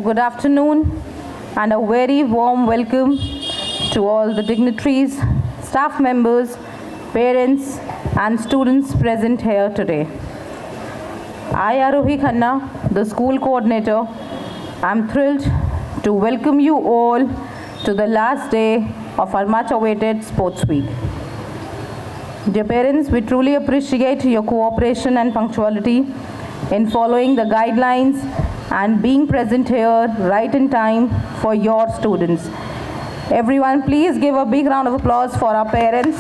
good afternoon and a very warm welcome to all the dignitaries, staff members, parents and students present here today. I, Arohi Khanna, the school coordinator, am thrilled to welcome you all to the last day of our much awaited Sports Week. Dear parents, we truly appreciate your cooperation and punctuality in following the guidelines and being present here right in time for your students. Everyone, please give a big round of applause for our parents.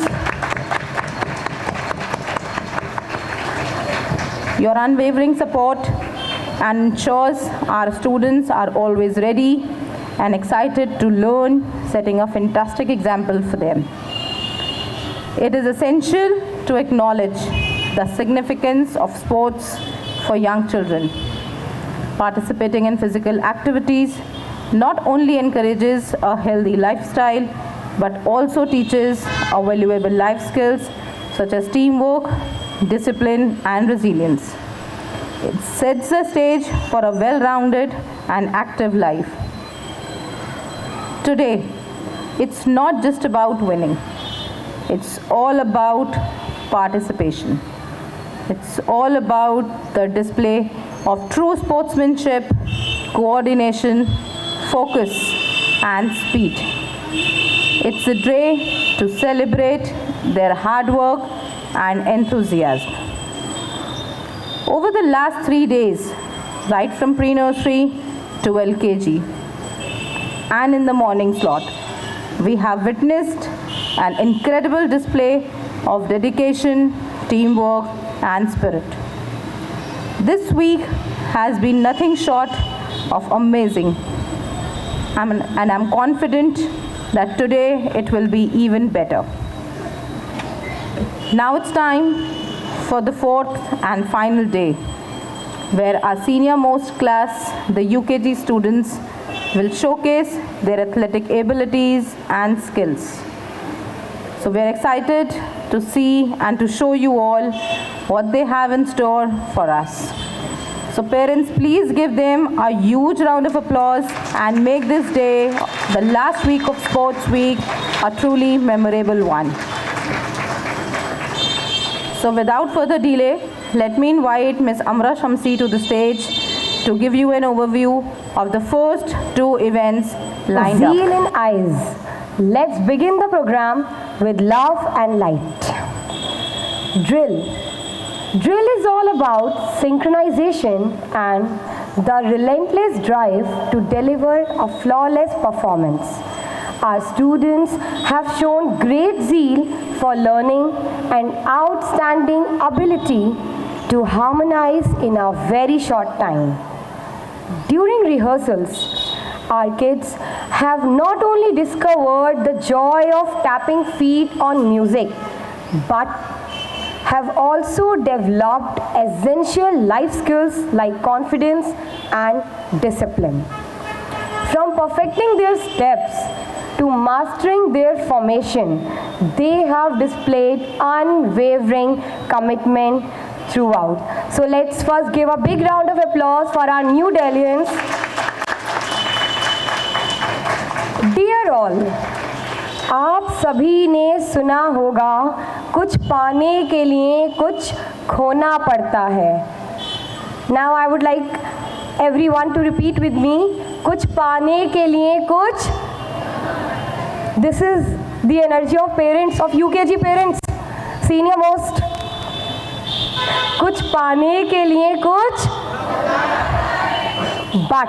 Your unwavering support ensures our students are always ready and excited to learn, setting a fantastic example for them. It is essential to acknowledge the significance of sports for young children. Participating in physical activities not only encourages a healthy lifestyle, but also teaches our valuable life skills such as teamwork, discipline, and resilience. It sets the stage for a well-rounded and active life. Today, it's not just about winning. It's all about participation. It's all about the display of true sportsmanship, coordination, focus, and speed. It's a day to celebrate their hard work and enthusiasm. Over the last 3 days, right from pre-nursery to LKG, and in the morning slot, we have witnessed an incredible display of dedication, teamwork, and spirit. This week has been nothing short of amazing, and I'm confident that today it will be even better. Now it's time for the fourth and final day, where our senior most class, the UKG students, will showcase their athletic abilities and skills. So we're excited to see and to show you all what they have in store for us. So parents, please give them a huge round of applause and make this day, the last week of Sports Week, a truly memorable one. So without further delay, let me invite Ms. Amra Shamsi to the stage to give you an overview of the first two events lined up. Zeal in eyes. Let's begin the program with love and light. Drill. Drill is all about synchronization and the relentless drive to deliver a flawless performance. Our students have shown great zeal for learning and outstanding ability to harmonize in a very short time. During rehearsals, our kids have not only discovered the joy of tapping feet on music, but have also developed essential life skills like confidence and discipline. From perfecting their steps to mastering their formation, they have displayed unwavering commitment throughout. So let's first give a big round of applause for our New Delhians. Dear all, आप सभी ने सुना होगा कुछ पाने के लिए कुछ खोना पड़ता है. Now I would like everyone to repeat with me. कुछ पाने के लिए कुछ. This is the energy of parents, of UKG parents, senior most. कुछ पाने के लिए कुछ. But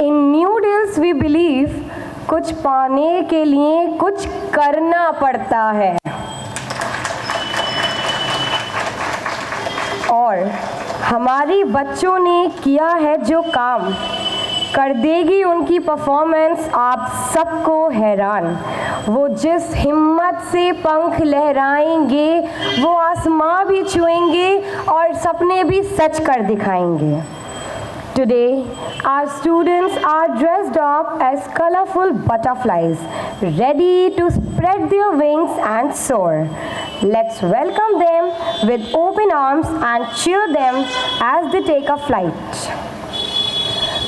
in New Deals we believe कुछ पाने के लिए कुछ करना पड़ता है. और हमारी बच्चों ने किया है जो काम, कर देगी उनकी परफॉर्मेंस आप सबको हैरान. वो जिस हिम्मत से पंख लहराएंगे वो आसमां भी छुएंगे और सपने भी सच कर दिखाएंगे. Today, our students are dressed up as colorful butterflies, ready to spread their wings and soar. Let's welcome them with open arms and cheer them as they take a flight.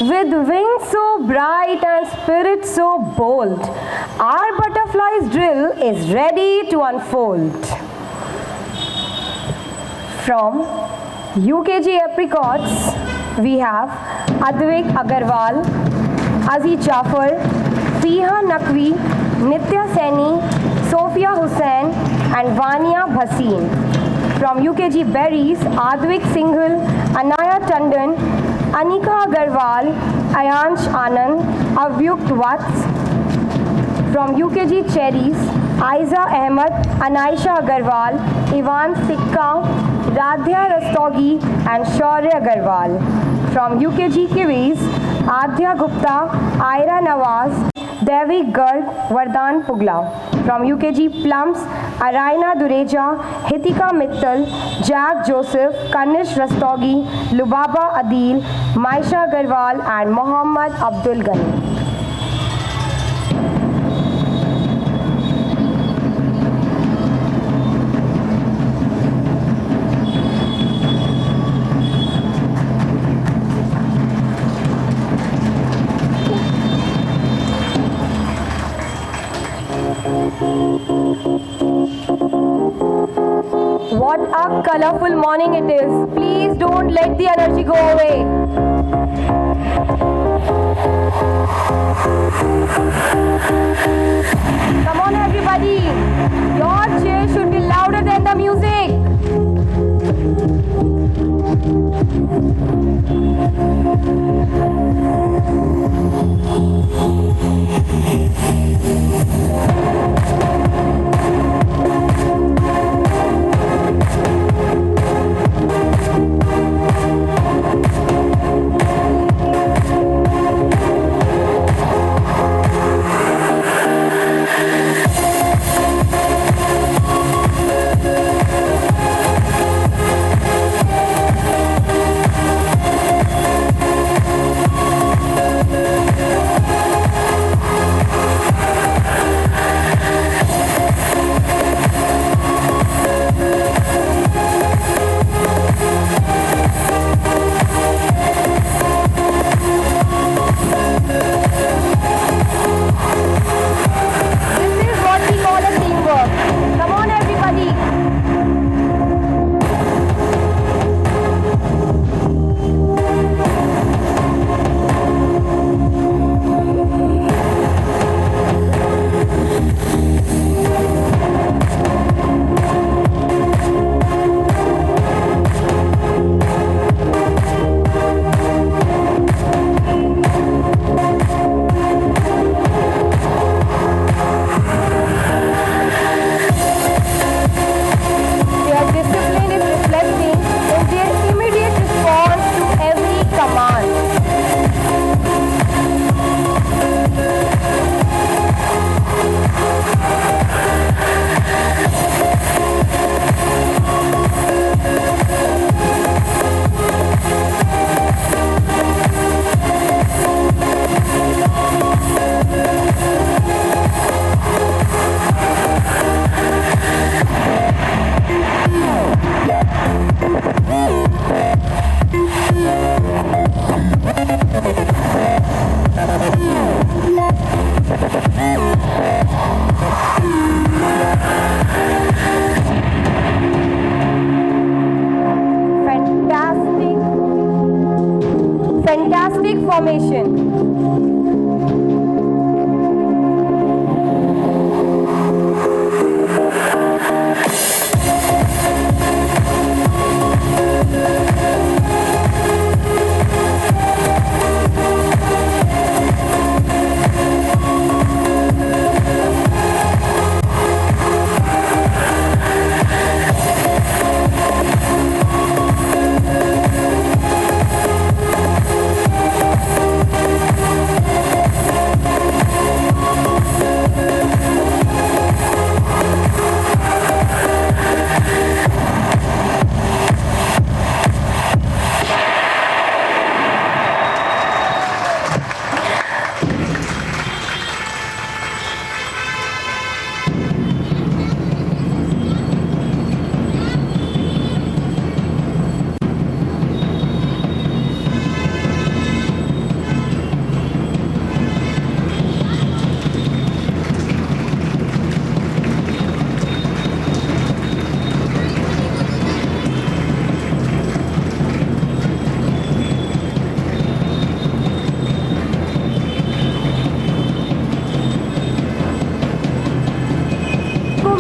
With wings so bright and spirit so bold, our butterfly's drill is ready to unfold. From UKG Apricots, we have Advik Agarwal, Aziz Jafar, Fiha Naqvi, Nitya Saini, Sophia Hussain and Vania Bhasin. From UKG Berries, Advik Singhal, Anaya Tandon, Anika Agarwal, Ayansh Anand, Avyukt Vats. From UKG Cherries, Aiza Ahmed, Anaisha Agarwal, Ivan Sikka, Radhya Rastogi and Shaurya Agarwal. From UKG Kiwis, Adhya Gupta, Ira Nawaz, Devi Garg, Vardhan Pugla. From UKG Plums, Araina Dureja, Hitika Mittal, Jack Joseph, Kanish Rastogi, Lubaba Adil, Maisha Agarwal and Mohammad Abdul Ghani. What a colorful morning it is. Please don't let the energy go away. Come on everybody. Your cheer should be louder than the music.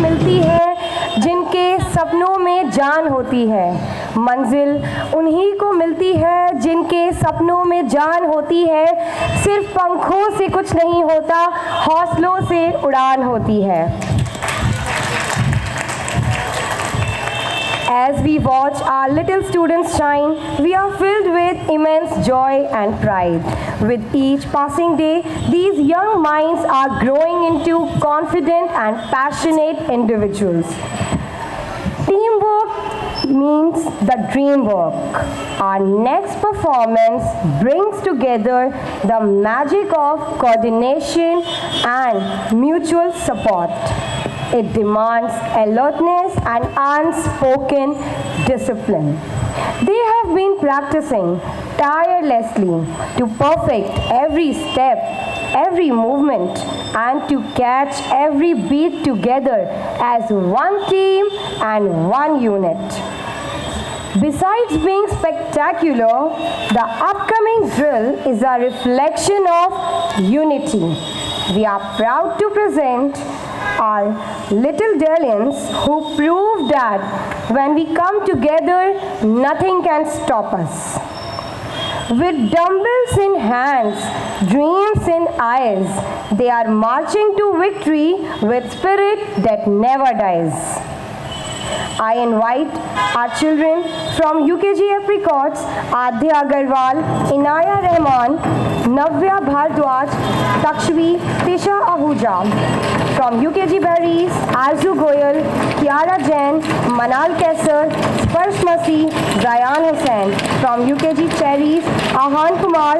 मिलती है जिनके सपनों में जान होती है। मंजिल उन्हीं को मिलती है जिनके सपनों में जान होती है। सिर्फ पंखों से कुछ नहीं होता, हौसलों से उड़ान होती है। As we watch our little students shine, we are filled with immense joy and pride. With each passing day, these young minds are growing into confident and passionate individuals. Teamwork means the dream work. Our next performance brings together the magic of coordination and mutual support. It demands alertness and unspoken discipline. They have been practicing tirelessly to perfect every step, every movement, and to catch every beat together as one team and one unit. Besides being spectacular, the upcoming drill is a reflection of unity. We are proud to present our little Delians who prove that when we come together, nothing can stop us. With dumbbells in hands, dreams in eyes, they are marching to victory with spirit that never dies. I invite our children from UKG Apricots, Adya Agarwal, Inaya Rahman, Navya Bhardwaj, Takshvi, Tisha Ahuja. From UKG Berries, Arzu Goyal, Kiara Jain, Manal Kesar, Sparsh Masi, Zayan Hussain. From UKG Cherries, Ahan Kumar,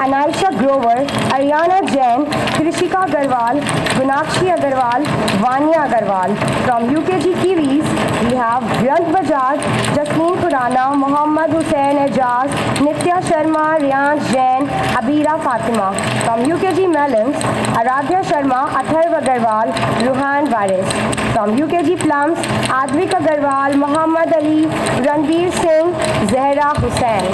Anaisha Grover, Ariana Jain, Krishika Agarwal, Gunakshi Agarwal, Vanya Agarwal. From UKG Kiwis, we have Grant Bajaj, Jasmine Khurana, Mohammad Hussain Ejaz, Nitya Sharma, Riyan Jain, Abira Fatima. From UKG Melons, Aradhya Sharma, Atharv Agarwal, Ruhan Varis. From UKG Plums, Advik Agarwal, Muhammad Ali, Ranveer Singh, Zehra Hussain.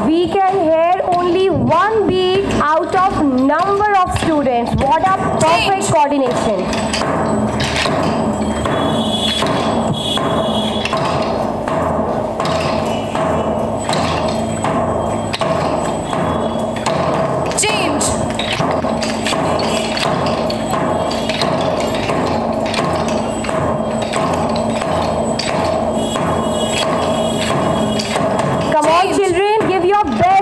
We can hear only one beat out of number of students. What a perfect coordination. Come on, children, give your best.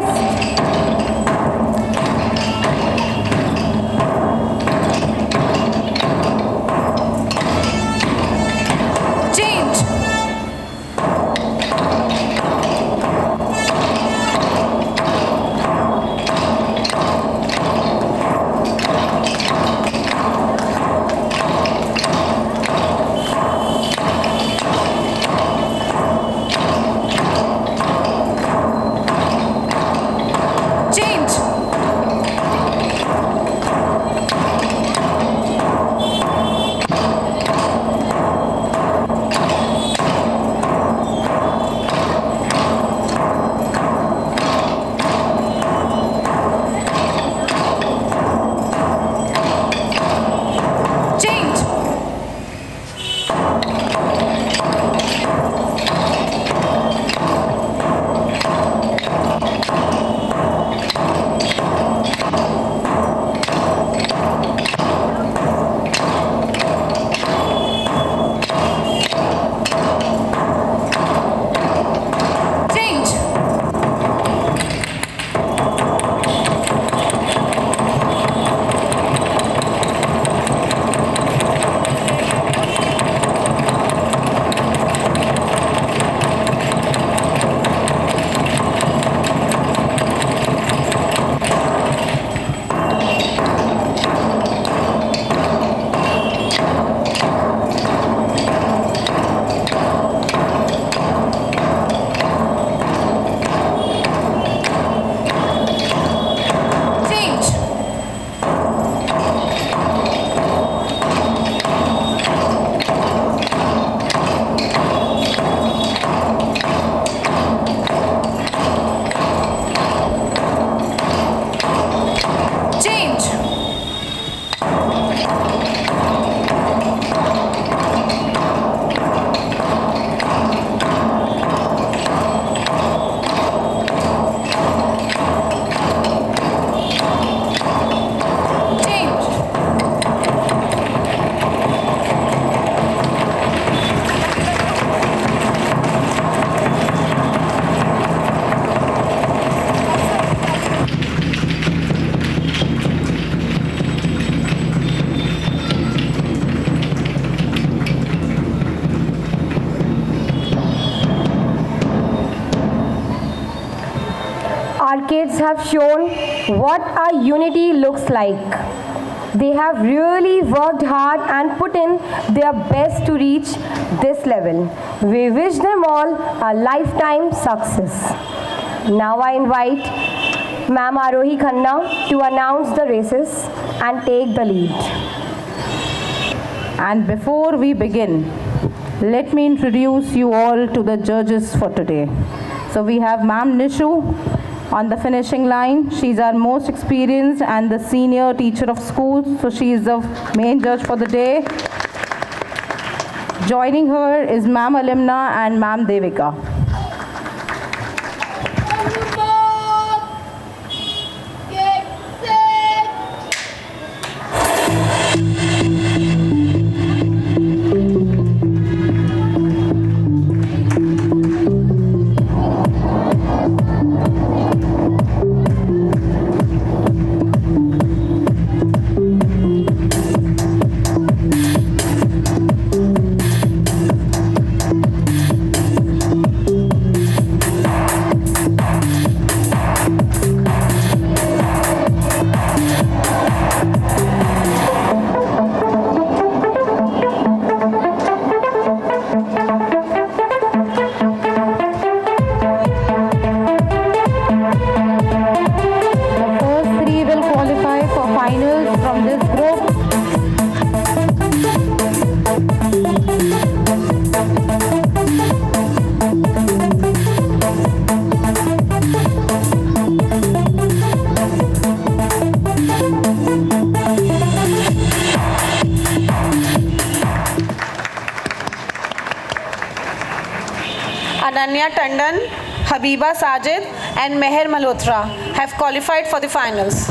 our kids have shown what our unity looks like. They have really worked hard and put in their best to reach this level. We wish them all a lifetime success. Now I invite Ma'am Arohi Khanna to announce the races and take the lead. And before we begin, let me introduce you all to the judges for today. So we have Ma'am Nishu on the finishing line. She's our most experienced and the senior teacher of schools, so she is the main judge for the day. Joining her is Ma'am Alimna and Ma'am Devika. Ananya Tandon, Habiba Sajid and Meher Malhotra have qualified for the finals.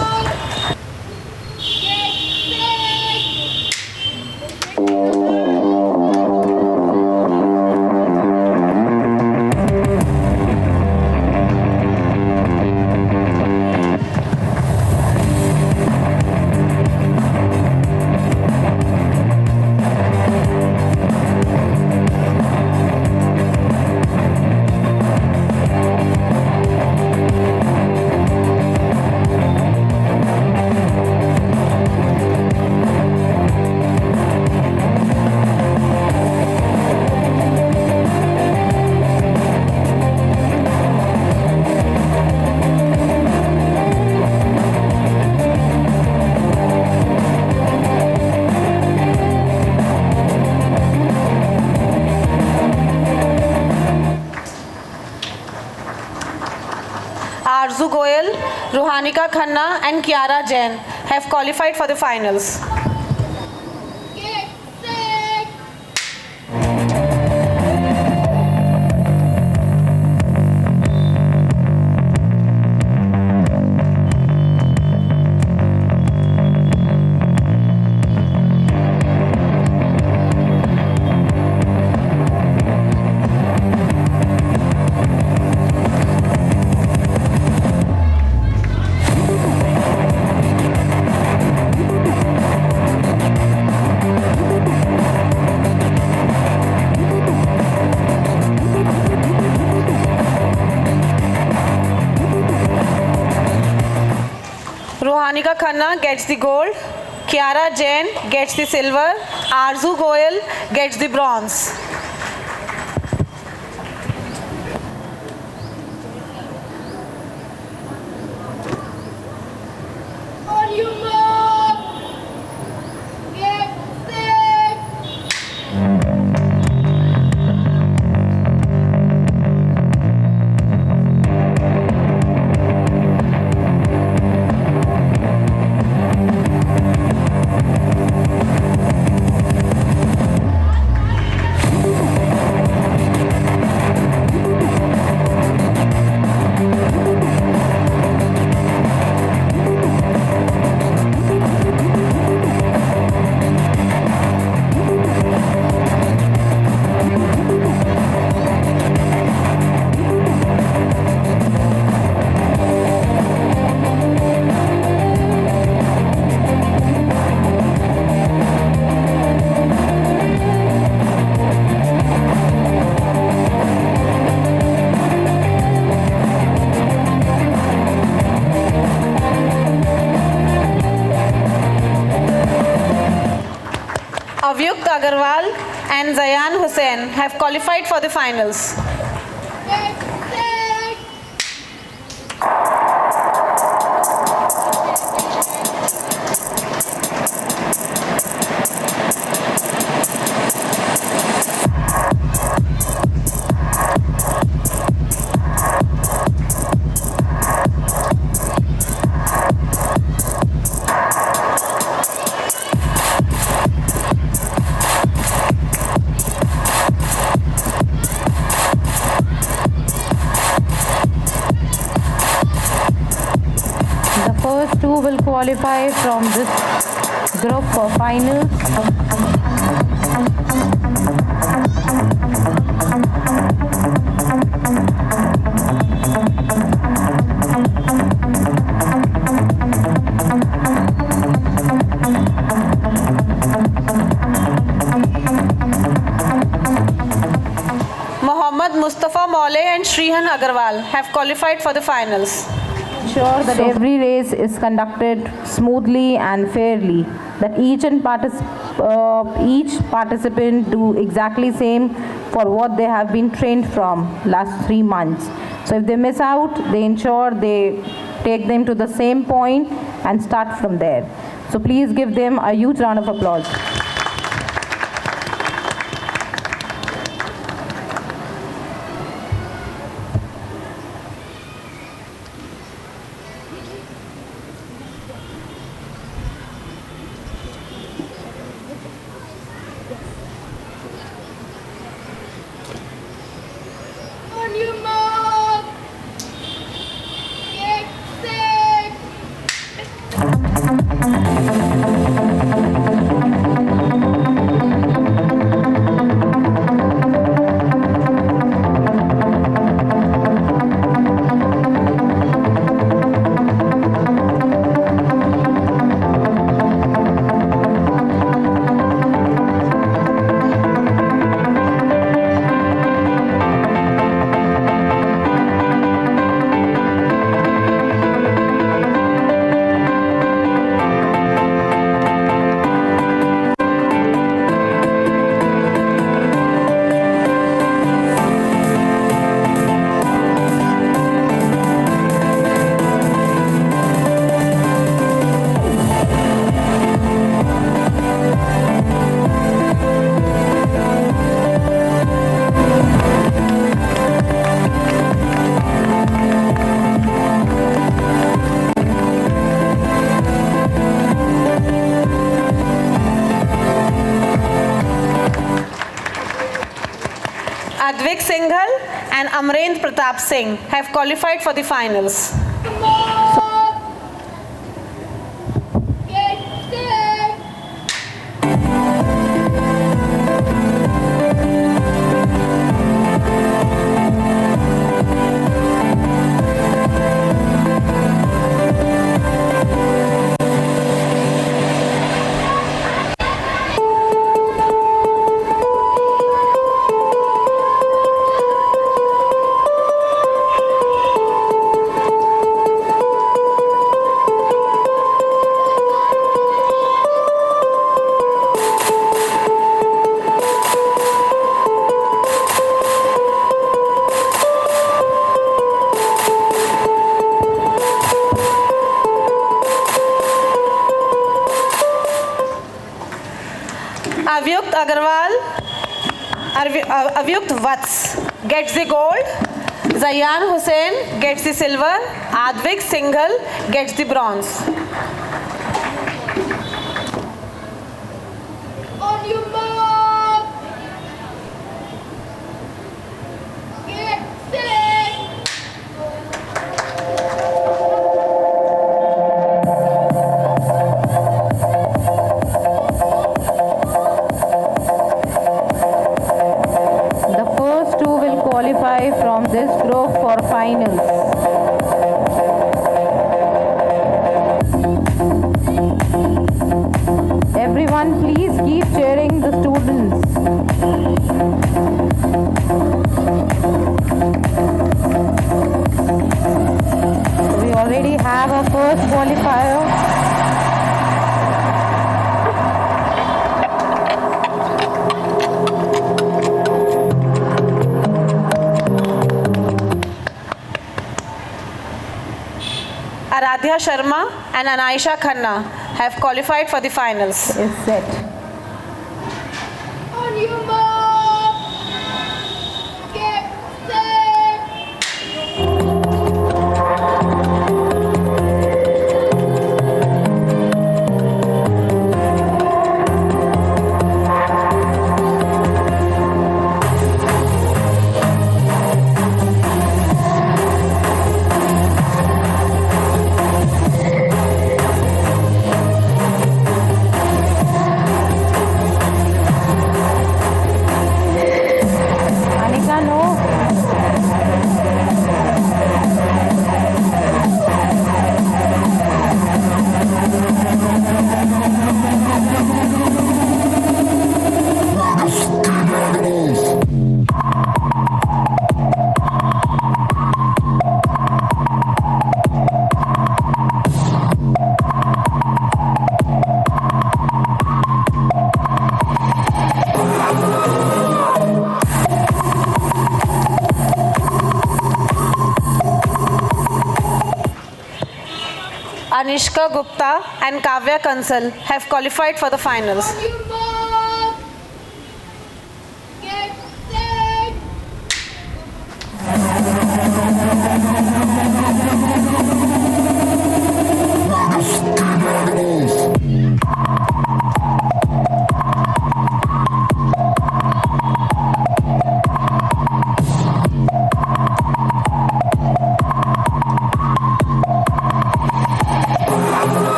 Arzu Goyal, Ruhanika Khanna and Kiara Jain have qualified for the finals. Ruhanika Khanna gets the gold, Kiara Jain gets the silver, Arzu Goyal gets the bronze. and Zayan Hussain have qualified for the finals. The first two will qualify from this group for finals. Mohammad Mustafa Maule and Shrihan Agarwal have qualified for the finals. Ensure that every race is conducted smoothly and fairly, that each participant do exactly same for what they have been trained from last 3 months. So if they miss out, they ensure they take them to the same point and start from there. So please give them a huge round of applause. On your mark. Get set. Advik Singhal and Amrendra Pratap Singh have qualified for the finals. Mark. Get set. Avyukt Agarwal, Avyukt Vats gets the gold. Zayan Hussain gets the silver. Advik Singhal gets the bronze. On your mark. Get set. The first two will qualify from this group for finals. Everyone, please keep cheering the students. We already have a first qualifier. Aradhya Sharma and Anaisha Khanna have qualified for the finals. Is set. On your mark. Get set. Anika, no. Anishka Gupta and Kavya Kansal have qualified for the finals. On your mark. Get set.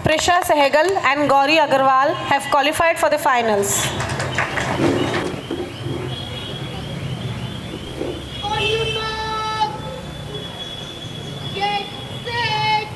Prisha Sehgal and Gauri Agarwal have qualified for the finals. On your mark. Get set.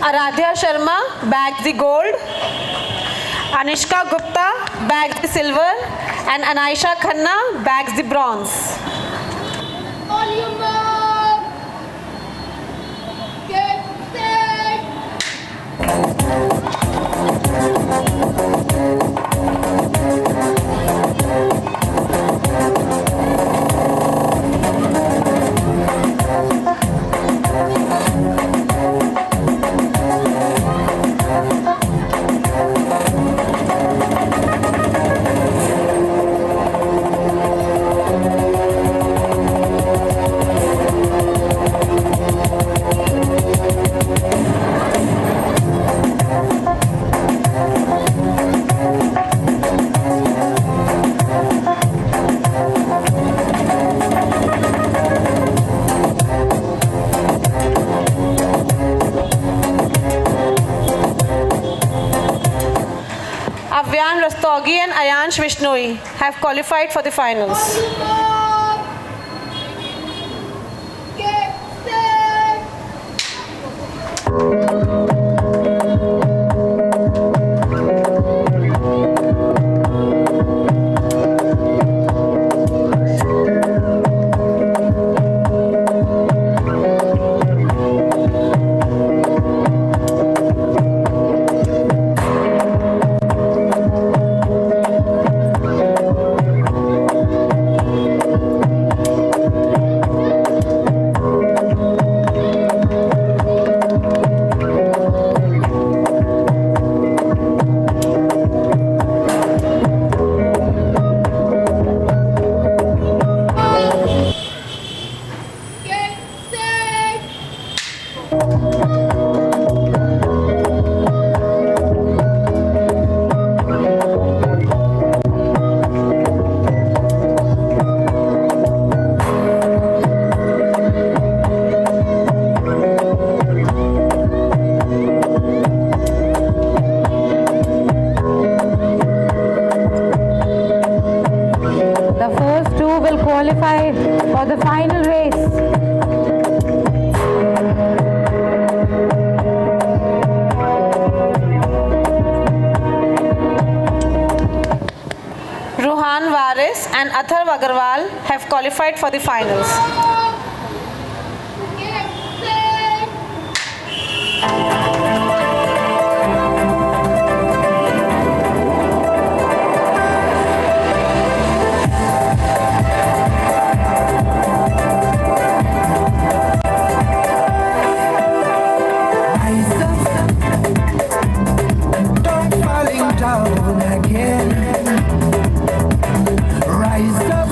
Aradhya Sharma bagged the gold, Anishka Gupta bagged the silver, and Anaisha Khanna bags the bronze. On your mark. Get set. Avyan Rastogi and Ayansh Vishnoi have qualified for the finals. On your mark. Get set. qualify for the final race. Ruhan Waris and Atharv Agarwal have qualified for the finals. Get set. Don't falling down again. Rise up.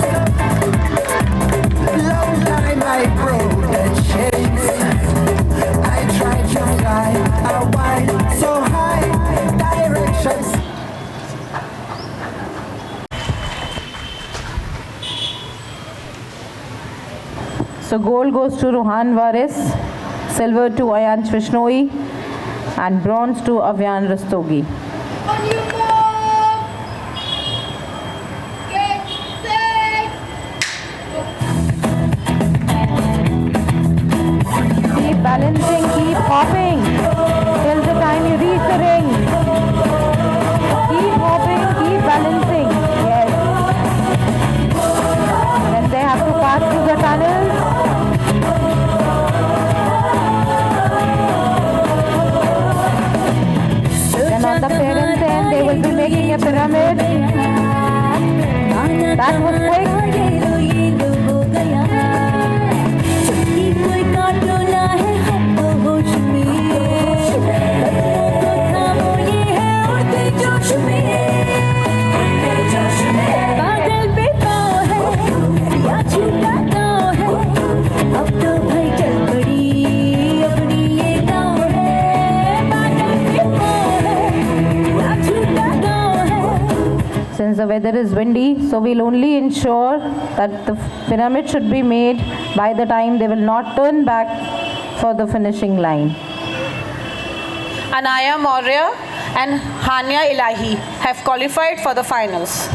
Long time I broke the chains. I tried to fly a while so high. Directions. So gold goes to Ruhan Waris, silver to Ayanch Vishnoi, and bronze to Avyan Rastogi. On your mark. Get set. Keep balancing, keep hopping till the time you reach the ring. Keep hopping, keep balancing. Yes. Then they have to pass through the tunnels. Then on the parents' end, they will be making a pyramid. That was quick. Since the weather is windy, so we'll only ensure that the pyramid should be made by the time they will not turn back for the finishing line. Anaya Maurya and Hania Ilahi have qualified for the finals.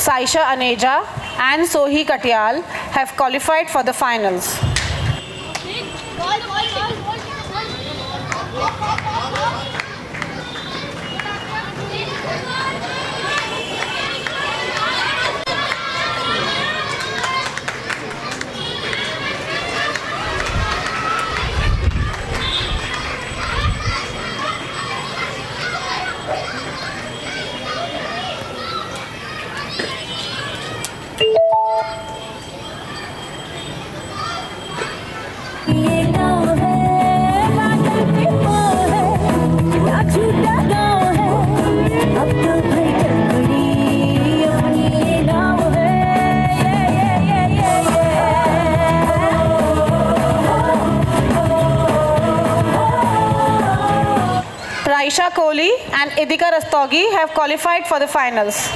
Saisha Aneja and Sohi Katyal have qualified for the finals. Raisha Kohli and Idika Rastogi have qualified for the finals.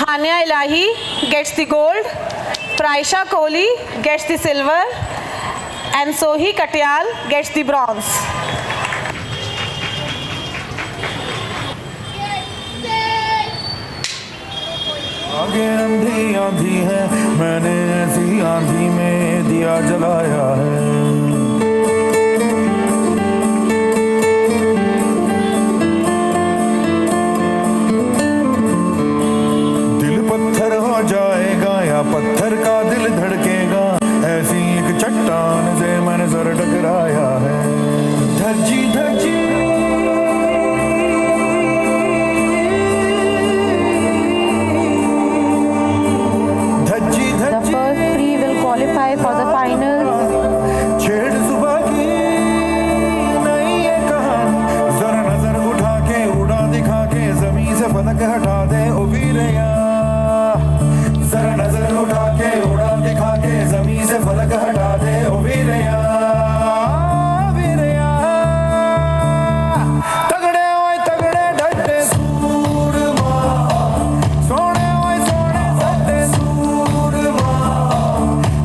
Manya Ilahi gets the gold, Praisha Kohli gets the silver, and Sohi Katyal gets the bronze. आगे अंधी आंधी है, मैंने ऐसी आंधी में दिया जलाया है। दिल पत्थर हो जाएगा या पत्थर का दिल धड़केगा, ऐसी एक चट्टान से मैंने सर टकराया है। धज्जी धज्जी The first three will qualify for the finals. छेड़ सुबह की नई ये कहानी, जरा नजर उठा के उड़ा दिखा के जमीन से फलक हटा दे ओ वीरया। जरा नजर उठा के उड़ा दिखा के जमीन से फलक हटा दे ओ वीरया। वीरया तगड़े ओए तगड़े डटे सूरमा, सोने ओए सोने सटे सूरमा,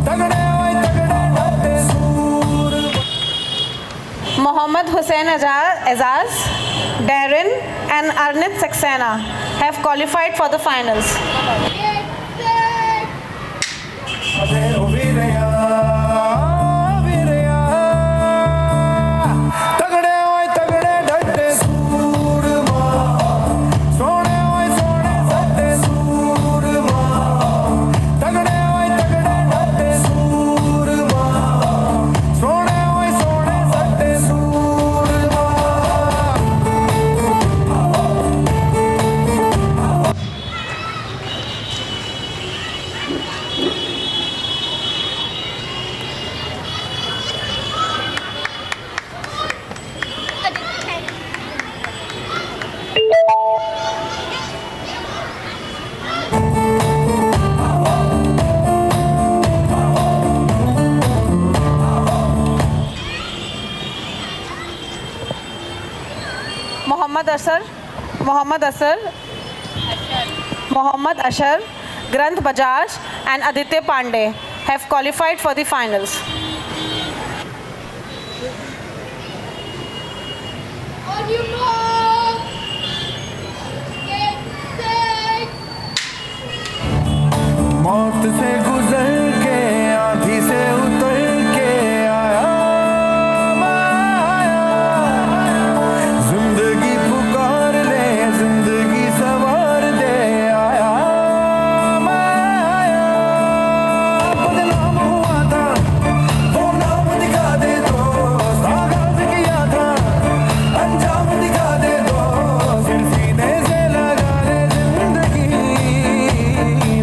तगड़े ओए तगड़े डटे सूरमा। Mohammad Hussain Azaz, Darren, and Arnit Saxena have qualified for the finals. ओ वीरया वीरया, तगड़े ओए तगड़े डटे सूरमा, सोने ओए सोने सटे सूरमा, तगड़े ओए तगड़े डटे सूरमा, सोने ओए सोने सटे सूरमा। Mohammad Ashar, Granth Bajaj, and Aditya Pandey have qualified for the finals. On your mark. Get set. मौत से गुजर के आंधी से उतर के आया मैं आया, जिंदगी पुकार ले जिंदगी सवार दे आया मैं आया। बदनाम हुआ था वो नाम दिखा दे दो, आगाज किया था अंजाम दिखा दे दो, सिर सीने से लगा ले जिंदगी।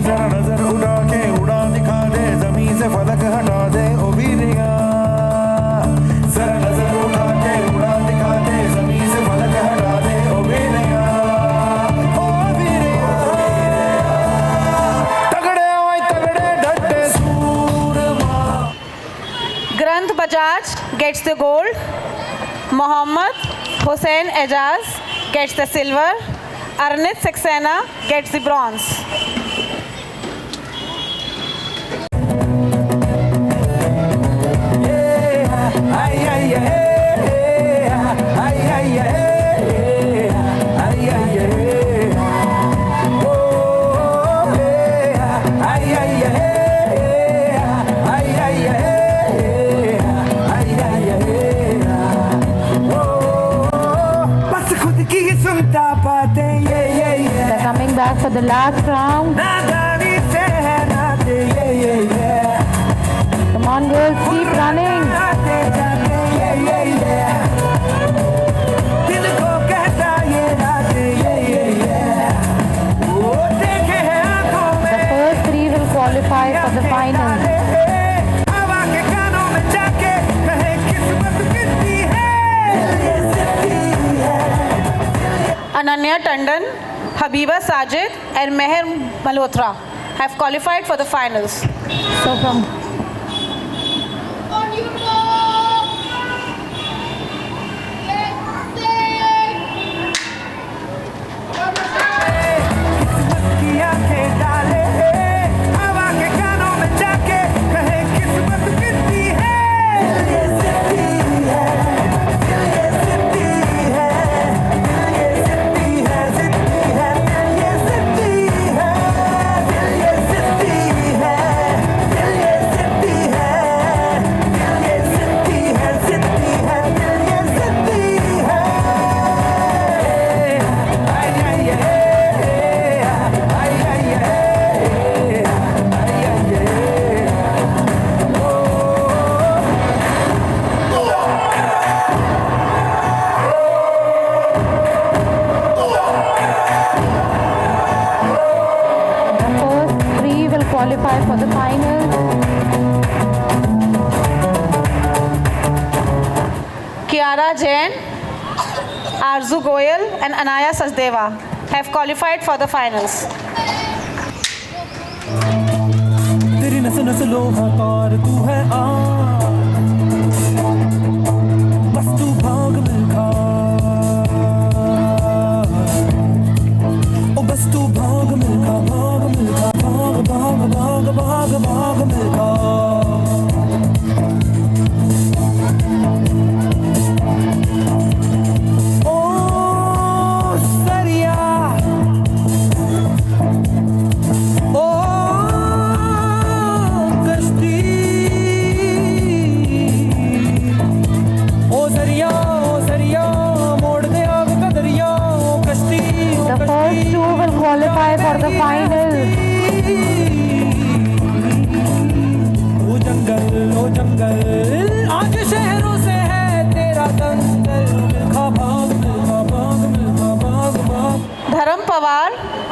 जरा नजर उड़ा के उड़ा दिखा दे, जमीन से फलक हटा दे ओ वीरया। जरा नजर उठा के उड़ा दिखा दे, जमीन से फलक हटा दे ओ वीरया। ओ वीरया तगड़े ओए तगड़े डटे सूरमा। Granth Bajaj gets the gold, Mohammad Hussain Azaz gets the silver, Arnit Saxena gets the bronze. Ay ay ay ay ay ay ay ay oh ay ay ay ay ay ay oh बस खुद की सुनता पाते ये They're coming back for the last round. नादानी से है नाते ये Come on, girls, keep running. आते जाते ये दिल को कहता ये रात ये वो देखे हैं आंखों The में first three will qualify for the finals. हवा के कानों में जाके कहे किस्मत कितनी है ये सिद्धि है। Ananya Tandon, Habiba Sajid, and Meher Malhotra have qualified for the finals. So from On your mark. Get set. किस्मत की आंखें qualify for the finals. Kiara Jain, Arzu Goyal and Anaya Sachdeva have qualified for the finals. तेरी नस नस लोहा तार तू है बस तू भाग मिल्खा ओ बस तू भाग मिल्खा भाग मिल्खा भाग भाग भाग भाग भाग मिल्खा ओ सरिया ओ कश्ती ओ सरिया मोड़ दे आग का दरिया ओ कश्ती The first two will qualify for the finals. ओ जंगल आज शहरों से है तेरा दंगल मिल्खा भाग मिल्खा भाग मिल्खा भाग भाग Dharam Pawar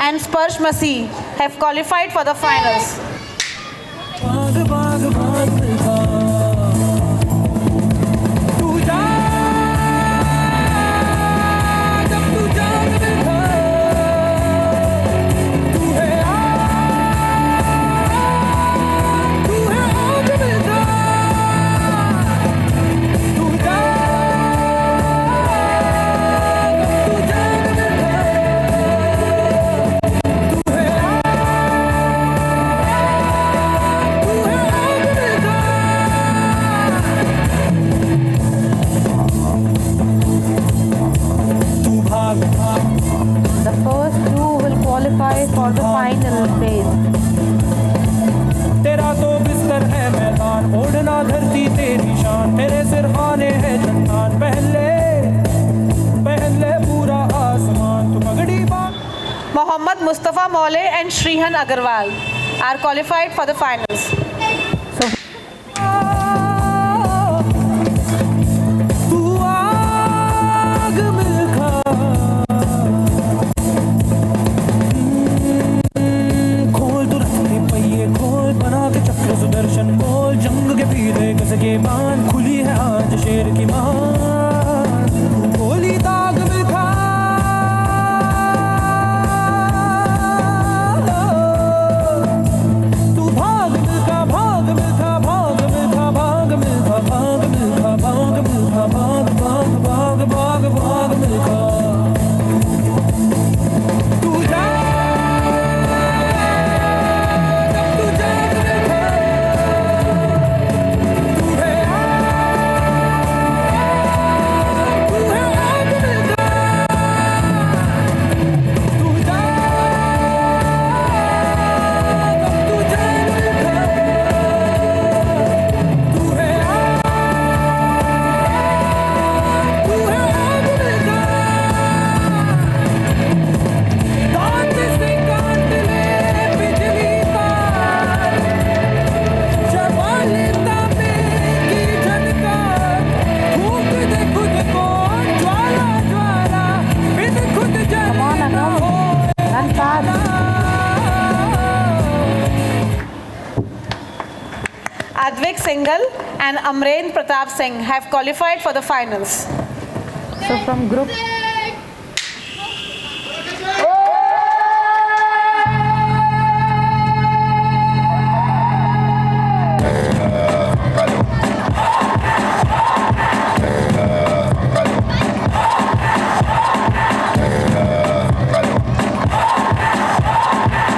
and Sparsh Masih have qualified for the finals. भाग भाग भाग मिल्खा तू जा जब तू जाग मिल्खा तू है आग मिल्खा तू जा जब तू जाग मिल्खा तू है तू भाग The first two will qualify for the final phase. तेरा तो बिस्तर है मैदान ओढ़ना धरती तेरी शान तेरे सिरहाने है जन्नान पहन ले पूरा आसमान तू पगड़ी बांध Mohammad Mustafa Maule and Shrihan Agarwal are qualified for the finals. तू आग मिल्खा खोल तुरंत के पहिए खोल बना के चक्र सुदर्शन बोल जंग के पीरे कस के बाण खुली है आज शेर की मान गोली दाग मिल्खा तू भाग मिल्खा भाग मिल्खा भाग मिल्खा भाग मिल्खा भाग मिल्खा भाग मिल्खा भाग भाग भाग भाग भाग मिल्खा तू जा जब तू जाग मिल्खा तू है आग मिल्खा तू जा जब तू जाग मिल्खा तू है आग मिल्खा दांत से काट ले बिजली तार चबाले तांबे की झनकार फूंक दे खुद को ज्वाला ज्वाला बिन खुद जल Come on, ना Anam. हो Run fast. Advik Singhal and Amren Pratap Singh have qualified for the finals. So from group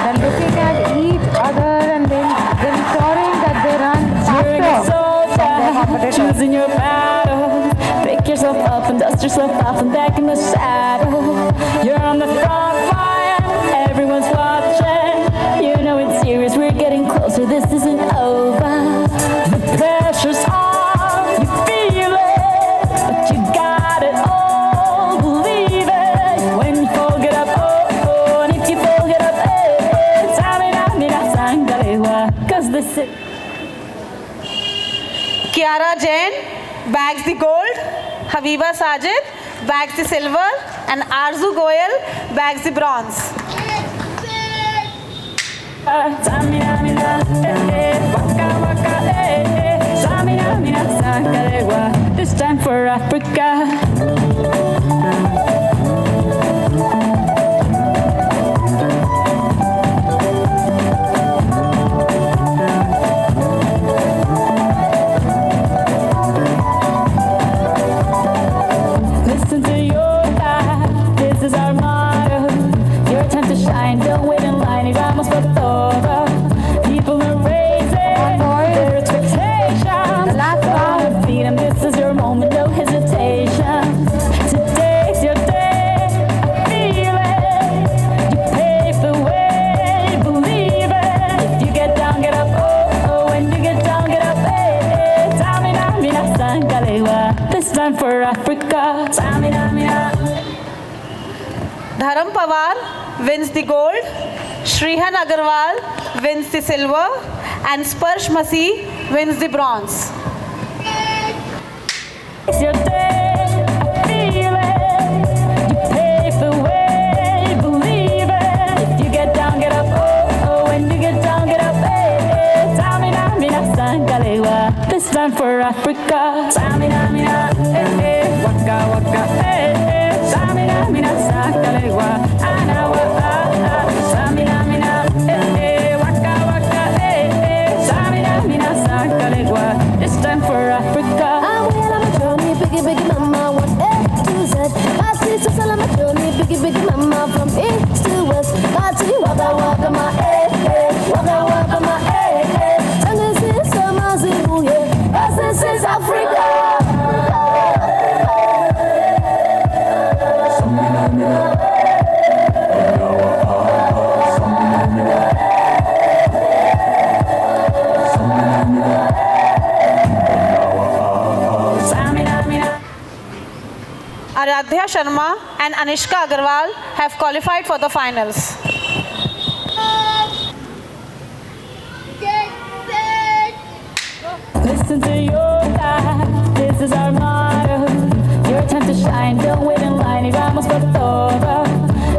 then looking at each other and then ensuring that they run faster than their competitors. Choosing your battle. Pick yourself up and dust yourself off and back in the saddle. You're on the front line, everyone's watching. You know it's serious, we're getting closer, this isn't over. The pressure's on, you feel it, but you got it all, believe it. When you fold it up, oh, oh, and if you fold it up, cause this is Kiara Jain bags the gold, Habiba Sajid bags the silver, and Arzu Goyal bags the bronze. Tamina, Waka waka, Samina mina sakarewa. This time for Africa. Listen to your God, this is our motto. Your time to shine, don't wait in line, y vamos por todo. People are raising their expectations. The last one. Feed 'em, this is your moment, no hesitation. Today's your day, feel it. You pave the way, believe it. If you get down, get up, oh, oh. When you get down, get up, hey, hey. Tamina, mina, sangalewa. This time for Africa. Tamina, mina. Dharam Pawar wins the gold, Shrihan Agarwal wins the silver, and Sparsh Masi wins the bronze. It's your day, feel it. You pave the way, believe it. If you get down, get up, oh, oh. When you get down, get up, hey, hey. Tamina, mina, sangalewa. This time for Africa. Tamina, mina, hey, hey. Waka, waka, hey, hey. Tamina, mina, sangalewa. Anawa, ah, ah. Tamina, mina, hey, hey. Waka, waka, hey, hey. Tamina, mina, sangalewa. This time for Africa. I will on a journey, biggie, biggie, mama, one A to Z. My sister's on my journey, biggie, biggie, mama, from east to west. God to you, waka, waka, my A, waka, waka, my A. And this is Amazibu, yeah. This is Africa. Tamina, mina. Aradhya Sharma and Anishka Agarwal have qualified for the finals. Get set. Listen to your God, this is our motto. Your time to shine, don't wait in line, y vamos por todo.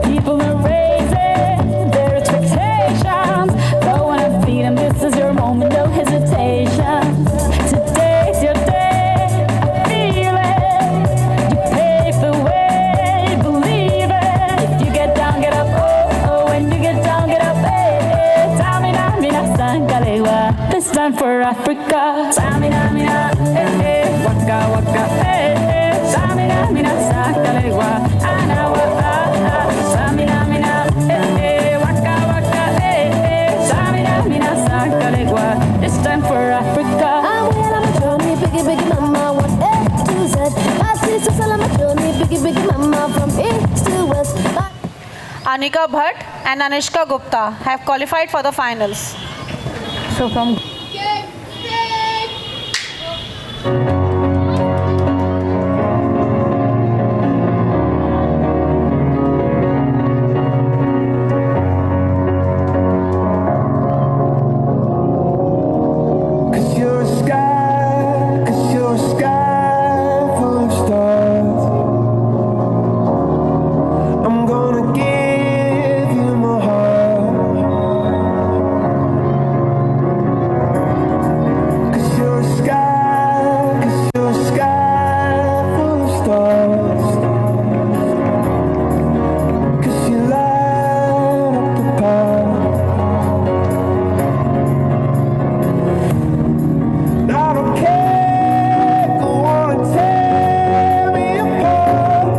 People are raising their expectations. Go on and feed 'em, this is your moment, no hesitation. Today's your day, feel it. You pave the way, believe it. If you get down, get up, oh, oh. When you get down, get up, hey, hey. Tamina, mina, sangalewa. This time for Africa. Tamina, mina, hey, hey. Waka, waka, hey, hey. Tamina, mina, sangalewa. Anawa, ah, ah. Tamina, mina, hey, hey. Waka, waka, hey, hey. Tamina, mina, sangalewa. This time for Africa. I will on a journey, biggie, biggie, mama, one A to Z. My sister's on my journey, biggie, biggie, mama, from east to west. Anika Bhatt and Anishka Gupta have qualified for the finals. So from Get set. Cause you're a sky full of stars. I'm gonna give you my heart. Cause you're a sky full of stars. Cause you light up the path. I don't care, go on and tear me apart.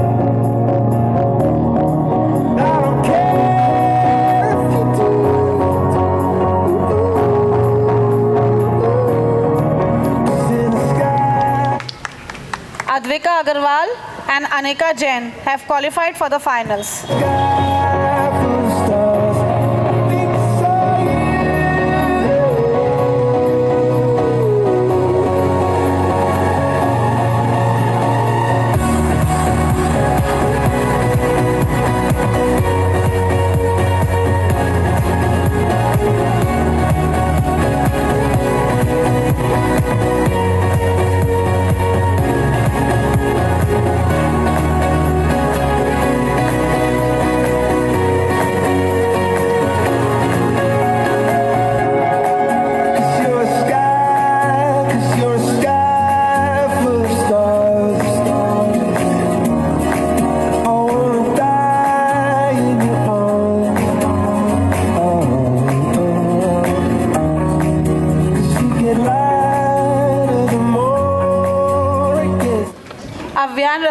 I don't care if you do. Cause in the sky. Advika Agarwal and Anika Jain have qualified for the finals. Sky full of stars. I think I saw you.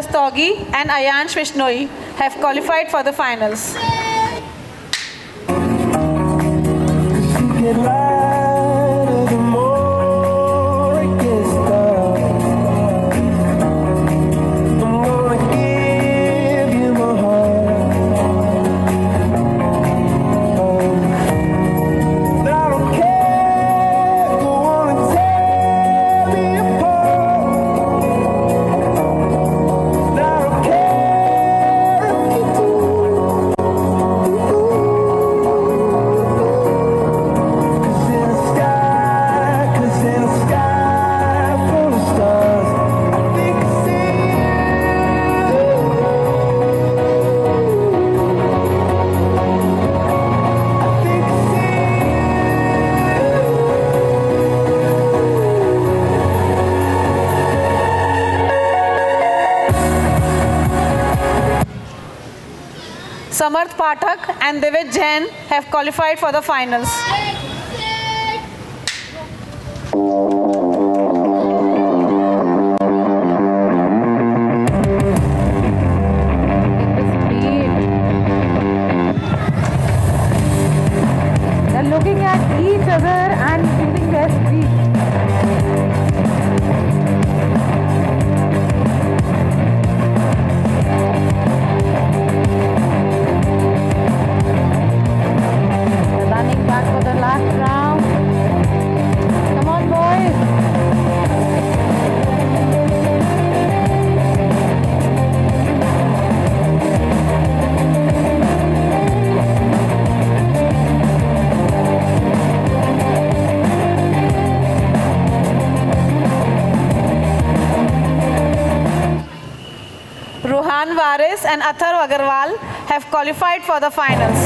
Rastogi and Ayansh Vishnoi have qualified for the finals. Get lighter the more it gets dark. I'm gonna give you my heart. I don't care if you wanna tear me apart. I don't care if you do. Cause in a sky full of stars, I think I see Samarth Pathak and Divij Jain have qualified for the finals. They're looking at each other and feeling their speed. They're running back for the last round. Come on, boys. Ruhan Waris and Athar Agarwal have qualified for the finals.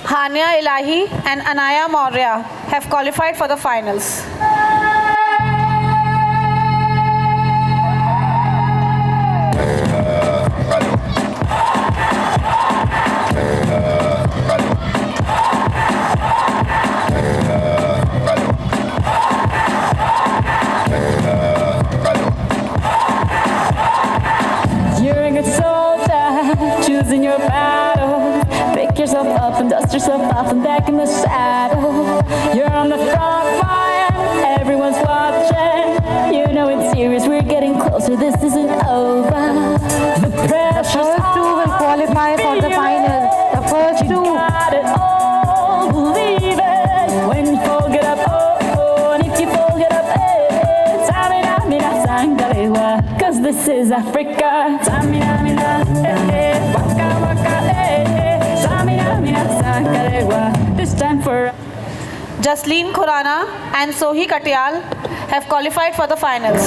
Hania Elahi and Anaya Maurya have qualified for the finals. losing your battle. Pick yourself up and dust yourself off and back in the saddle. You're on the front line, everyone's watching. You know it's serious, we're getting closer, this isn't over. The pressure's First two will qualify for the finals. The first you two. got it all, believe it. When you fold it up, oh, oh, and if you fold it up, eh, Samina, mina, sangalewa. Cause this is Africa. Samina, mina, waka, waka, Samina, mina, sangalewa. This time for Jasleen Khurana and Sohi Katyal have qualified for the finals.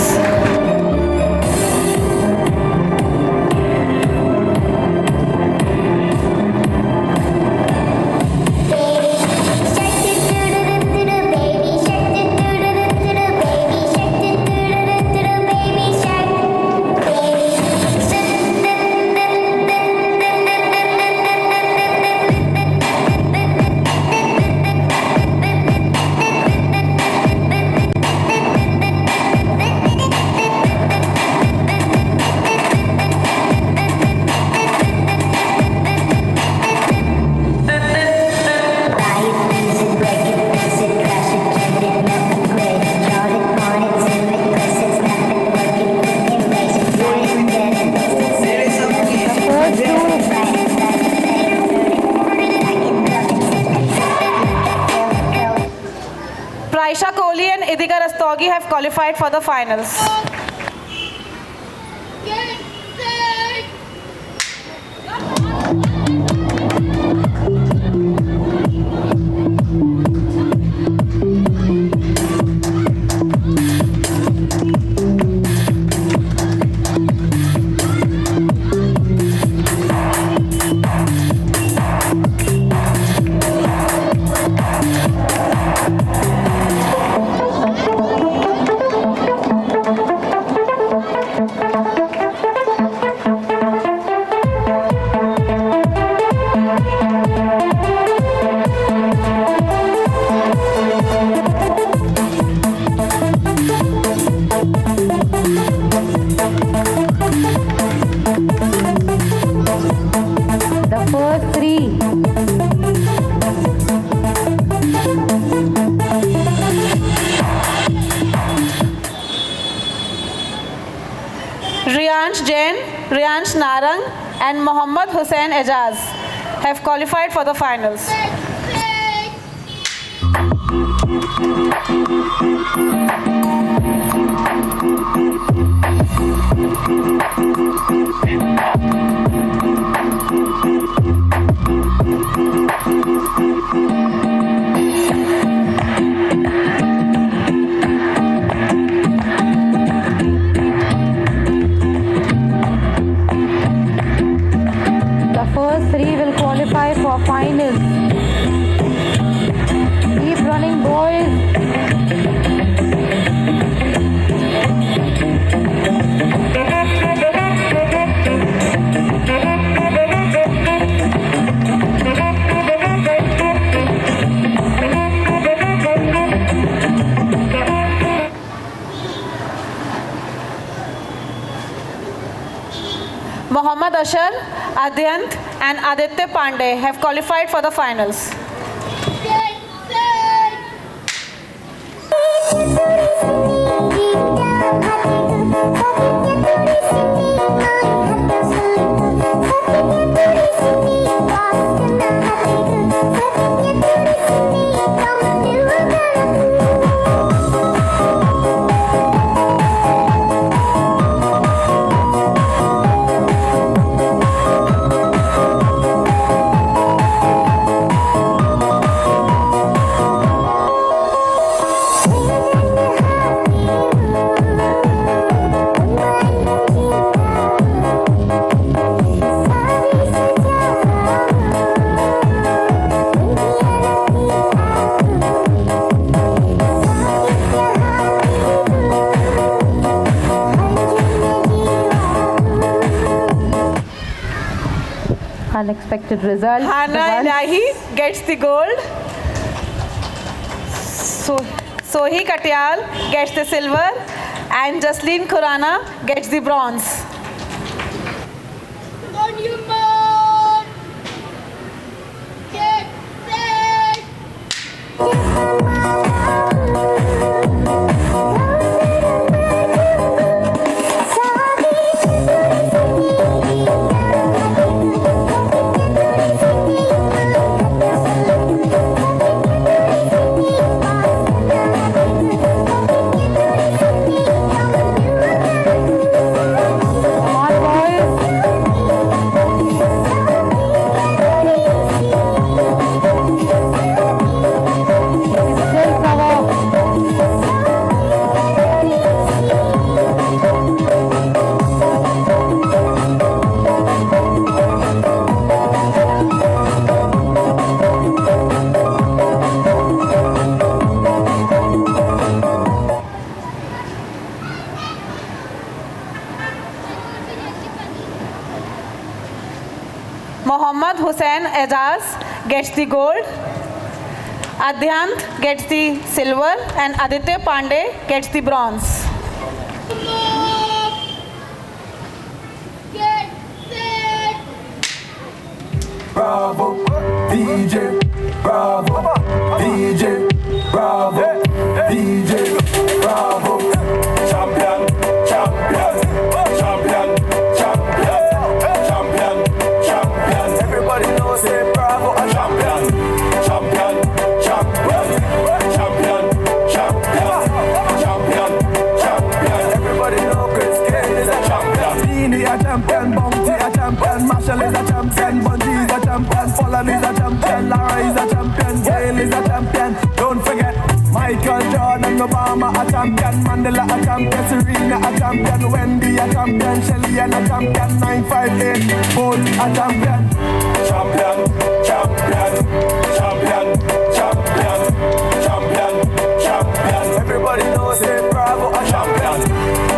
Praisha Kohli and Idika Rastogi have qualified for the finals. Get set. The first three. Riyansh Jain, Riyansh Narang and Mohammad Hussain Ejaz have qualified for the finals. Set. The first three will qualify for finals. Keep running, boys. Mohammad Ashar, Adyant and Aditya Pandey have qualified for the finals. Get set. Unexpected result. Hana The one- Ilahi gets the gold. Sohi Katyal gets the silver and Jasleen Khurana gets the bronze. On your mark. Mohammad Hussain Ejaz gets the gold. Adhyant gets the silver and Aditya Pandey gets the bronze. Get set. Bravo, DJ, bravo, DJ, bravo, DJ, bravo. Champion, champion, champion, champion, champion, champion. Everybody knows say bravo, a champion, champion, champion, champion, champion, champion, champion. Everybody knows Chris Gayle is a champion. Dini a champion, Bounty a champion, Marshall is a champion, Bungie is a champion, Folland is a champion, Lara is a champion, Gayle is a champion. Don't forget Michael Jordan, Obama a champion, Mandela a champion, Serena a champion, Wendy a champion, Shelly and a champion, 958 Bolt a champion. Champion, champion, champion, champion, champion, champion. Everybody knows say bravo a champion.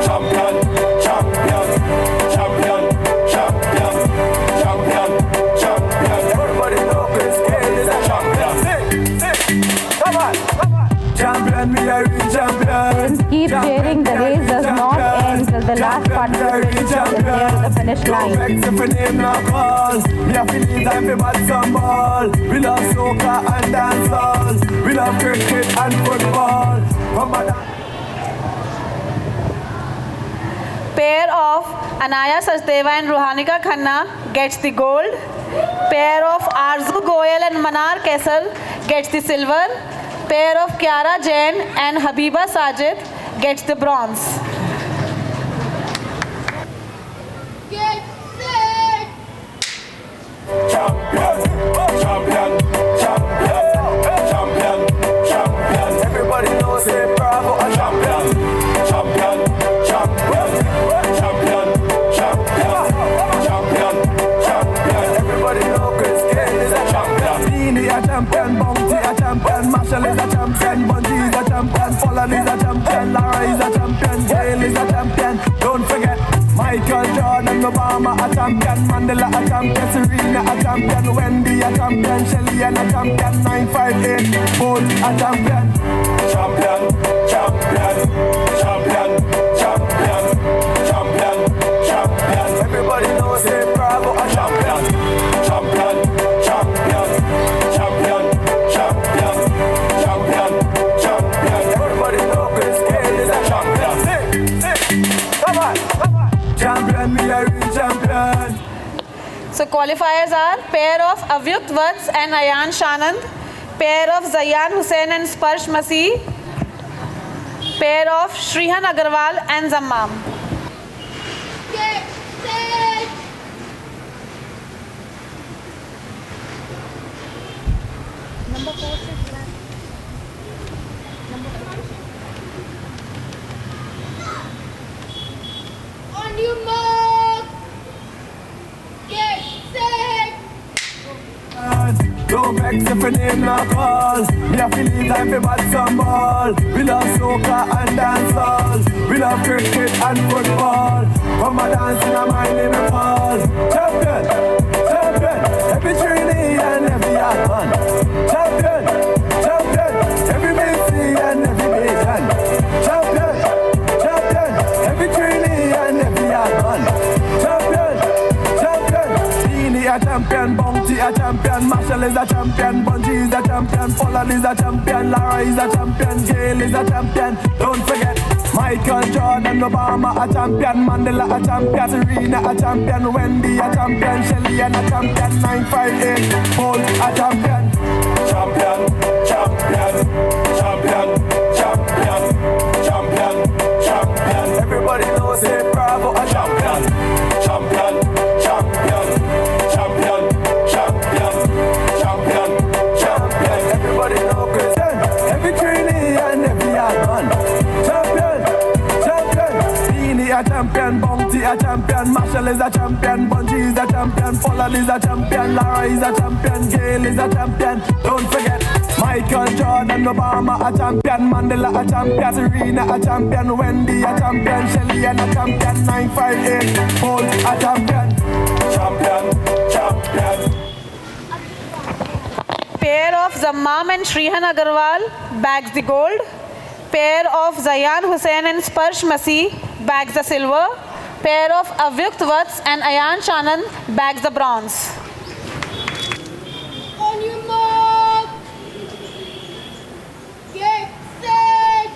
Champion, champion, champion, champion, champion, champion. Everybody knows Chris Gayle is a champion. Come on, come on. Champion, me a real champion. Keep cheering, the race does not end till the last participant is near the finish line. Me a feel time for bad some ball. We love soccer and dancehall. We love cricket and football. Pair of Anaya Sachdeva and Ruhanika Khanna gets the gold. Pair of Arzu Goyal and Manar Kaisal gets the silver. Pair of Kiara Jain and Habiba Sajid gets the bronze. Get set. Champion, champion, champion, champion, champion. Everybody knows say bravo a champion. Champion, champion, champion, champion, champion, champion. Everybody knows Chris Gayle is a champion. Dini a champion, Bounty a champion, Marshall is a champion, Bungie is a champion, Folland is a champion, Lara is a champion, Gayle is a champion. Don't forget Michael Jordan, Obama a champion, Mandela a champion, Serena a champion, Wendy a champion, Shelly and a champion, 958 Bolt a champion. Champion, champion, champion, champion, champion, champion. Everybody knows say bravo a champion. Champion, champion, champion, champion, champion, champion. Everybody knows Chris Gayle is a champion. Come on, come on. Champion, me a real champion. So qualifiers are pair of Avyukt Vats and Ayan Shanand, pair of Zayan Hussain and Sparsh Masih, pair of Shrihan Agarwal and Zammam. Get set. On your mark. Get set. Don't vex if your name not call. Me a feel time for bad some ball. We love soccer and dancehall. We love cricket and football. Come a dance in a mind in a ball. Champion, champion, every trainee and every hard man. Champion, champion, every Messi and every Bajan. Champion, champion, every trainee and every hard man. Champion, champion, Dini a champion, Bounty a champion, Marshall is a champion, Bungie is a champion, Folland is a champion, Lara is a champion, Gayle is a champion. Don't forget Michael Jordan, Obama a champion, Mandela a champion, Serena a champion, Wendy a champion, Shelly and a champion, 958 Bolt a champion. Champion, champion, champion, champion, champion, champion. Everybody knows say bravo a champion. Champion, champion, champion, champion, champion, champion. Everybody knows Chris Gayle. Every trainee and every hard man. Champion, champion. Dini a champion, Bounty a champion, Marshall is a champion, Bungie is a champion, Folland is a champion, Lara is a champion, Gayle is a champion. Don't forget Michael Jordan, Obama a champion, Mandela a champion, Serena a champion, Wendy a champion, Shelly and a champion, 958 Bolt a champion. Champion, champion, Pair of Zammam and Shrihan Agarwal bags the gold. Pair of Zayan Hussain and Sparsh Masih bags the silver. Pair of Avyukt Vats and Ayan Chanan bags the bronze. On your mark. Get set.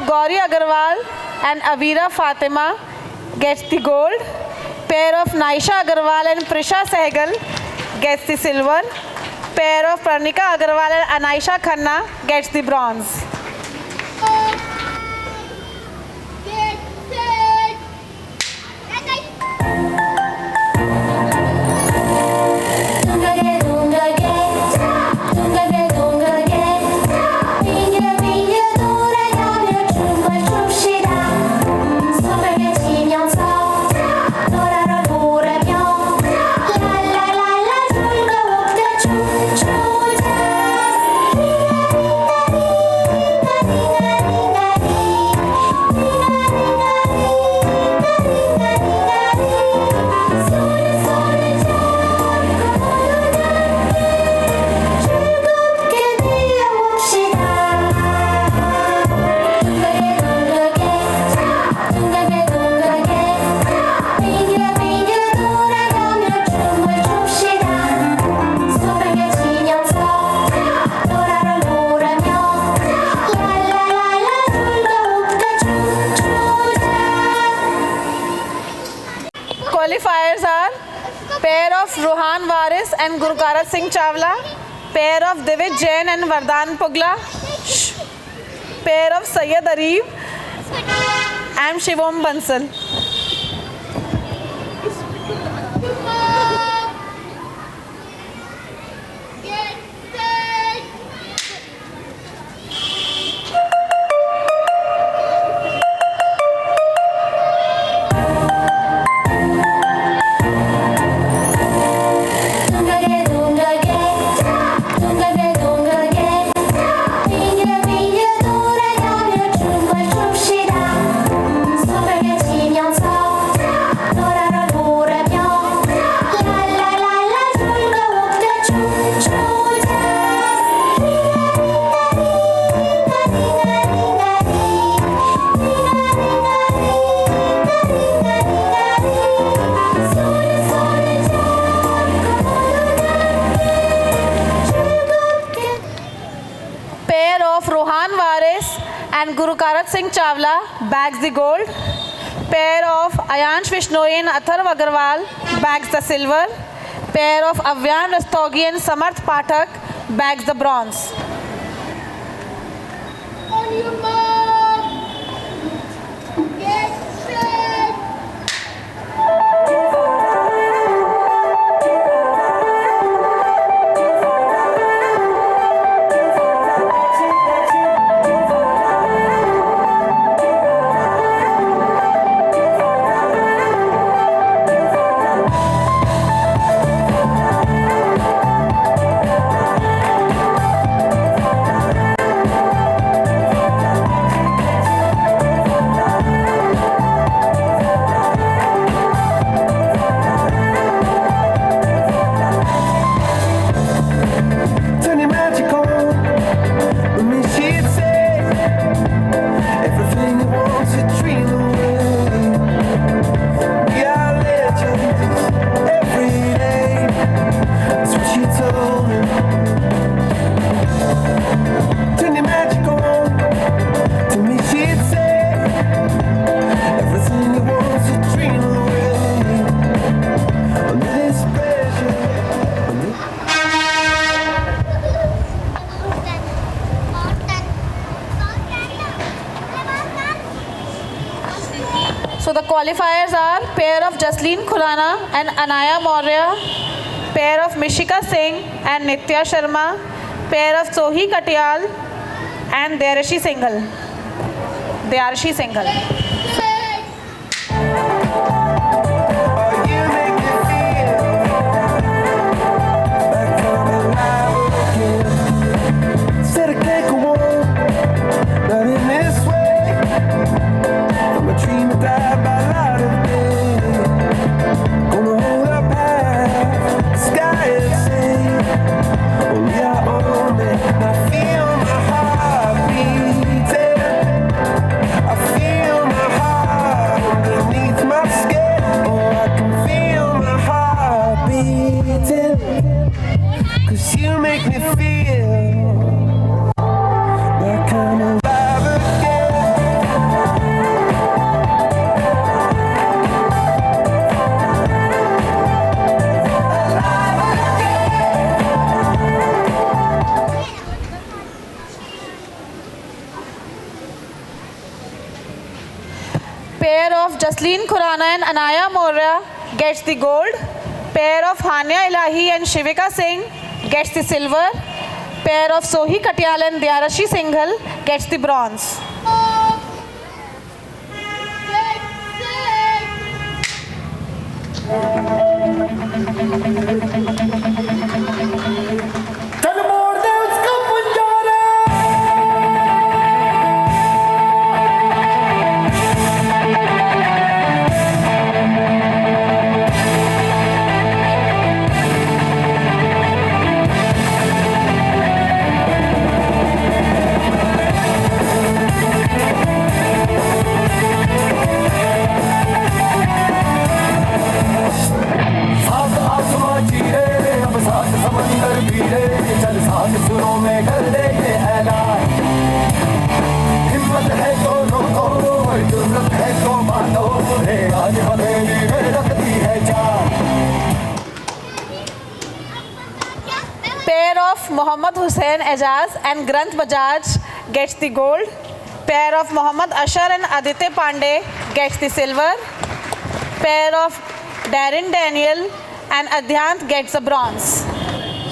Gauri Agarwal and Avira Fatima gets the gold. Pair of Naisha Agarwal and Prisha Sehgal gets the silver. Pair of Pranika Agarwal and Anaisha Khanna gets the bronze. Get set. Qualifiers are pair of Rohan Waris and Gurkarat Singh Chawla, pair of Divij Jain and Vardhan Pugla, pair of Sayyid Arif and Shivom Bansal. Get set. Pair of Rohan Waris and Gurkarat Singh Chawla bags the gold. Pair of Ayansh Vishnoi and Atharv Agarwal bags the silver. Pair of Avyan Rastogi and Samarth Pathak bags the bronze. On your mark. Get set. So the qualifiers are pair of Jasleen Khurana and Anaya Maurya, pair of Mishika Singh and Nitya Sharma, pair of Sohi Katyal and Dayarashi Singhal. Dayarashi Singhal. You make me feel like I'm alive again. Said I can't go on, not in this way. I'm a dreamer that by light of day. Gonna hold up high, the sky is safe. Only I own it. I feel my heart beating. I feel my heart underneath my skin. Oh, I can feel my heart beating. 'Cause you make me feel like I'm alive again. Pair of Jasleen Khurana and Anaya Maurya gets the gold. Pair of Hania Ilahi and Shivika Singh gets the silver. Pair of Sohi Katyal and Dayarashi Singhal gets the bronze. Get set. चल मोड़ दे उसका पंजारा. साथ आसमां चीरे, अब साथ समंदर पीरे. चल साथ सुरों में कर दे ये ऐलान. हिम्मत है तो रोको, जुर्रत है तो मानो. रे आज हवेली में रखती है जान. Pair of Mohammad Hussain Ejaz and Granth Bajaj gets the gold. Pair of Mohammad Ashar and Aditya Pandey gets the silver. Pair of Darren Daniel and Adhyant gets the bronze.